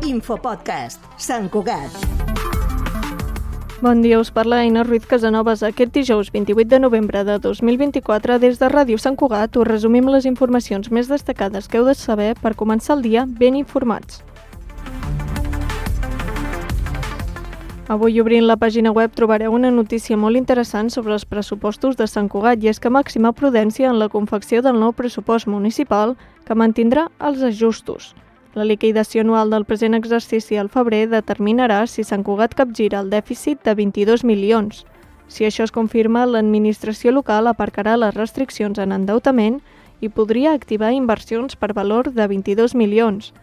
Infopodcast, Sant Cugat. Bon dia, us parla Aina Ruiz Casanovas. Aquest dijous 28 de novembre de 2024, des de Ràdio Sant Cugat, us resumim les informacions més destacades que heu de saber per començar el dia ben informats. Avui, obrint la pàgina web, trobareu una notícia molt interessant sobre els pressupostos de Sant Cugat, i és que màxima prudència en la confecció del nou pressupost municipal que mantindrà els ajustos. La liquidació anual del present exercici al febrer determinarà si Sant Cugat capgira el dèficit de 22 milions. Si això es confirma, l'administració local aparcarà les restriccions en endeutament i podria activar inversions per valor de 22 milions.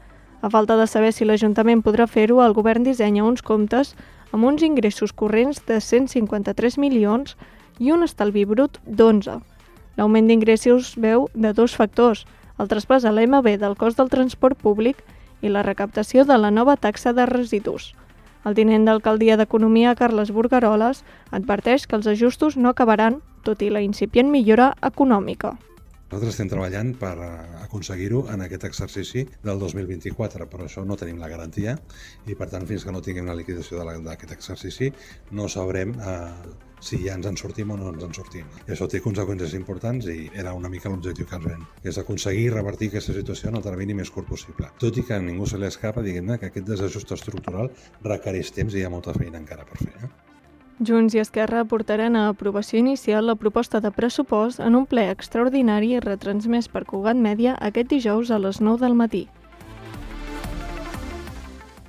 A falta de saber si l'Ajuntament podrà fer-ho, el govern dissenya uns comptes amb uns ingressos corrents de 153 milions i un estalvi brut d'11. L'augment d'ingressos veu de dos factors: el traspàs a l'EMB del cost del transport públic i la recaptació de la nova taxa de residus. El tinent d'alcaldia d'Economia, Carles Burgaroles, adverteix que els ajustos no acabaran, tot i la incipient millora econòmica. Nosaltres estem treballant per aconseguir-ho en aquest exercici del 2024, però això no tenim la garantia i, per tant, fins que no tinguem la liquidació d'aquest exercici, no sabrem si ja ens en sortim o no ens en sortim. I això té conseqüències importants i era una mica l'objectiu que ens ven, que és aconseguir revertir aquesta situació en el termini més curt possible. Tot i que a ningú se li escapa, diguem-ne, que aquest desajust estructural requereix temps i hi ha molta feina encara per fer. Junts i Esquerra portaran a aprovació inicial la proposta de pressupost en un ple extraordinari retransmès per Cugat Mèdia aquest dijous a les 9 del matí.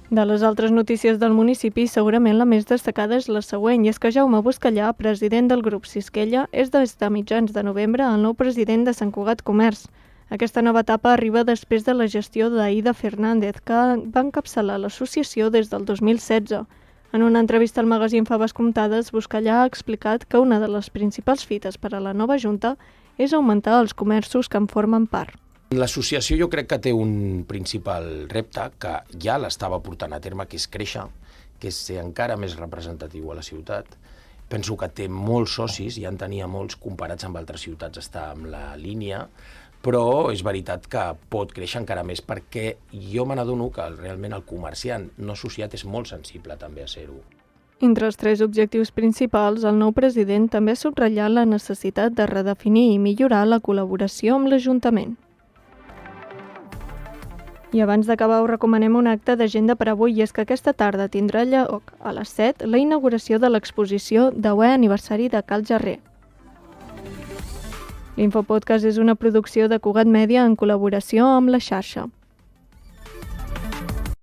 De les altres notícies del municipi, segurament la més destacada és la següent, i és que Jaume Buscallà, president del grup Sisquella, és des de mitjans de novembre el nou president de Sant Cugat Comerç. Aquesta nova etapa arriba després de la gestió d'Aida Fernández, que va encapçalar l'associació des del 2016. En una entrevista al magazín Faves Comptades, Buscallà ha explicat que una de les principals fites per a la nova Junta és augmentar els comerços que en formen part. L'associació jo crec que té un principal repte que ja l'estava portant a terme, que és créixer, que és ser encara més representatiu a la ciutat. Penso que té molts socis, ja en tenia molts, comparats amb altres ciutats està en la línia, però és veritat que pot créixer encara més perquè jo me n'adono que realment el comerciant no associat és molt sensible també a ser-ho. Entre els tres objectius principals, el nou president també ha subratllat la necessitat de redefinir i millorar la col·laboració amb l'Ajuntament. I abans d'acabar us recomanem un acte d'agenda per avui, i és que aquesta tarda tindrà lloc a les 7 la inauguració de l'exposició 10è aniversari de Cal Jarrer. L'Infopodcast és una producció de Cugat Mèdia en col·laboració amb la xarxa.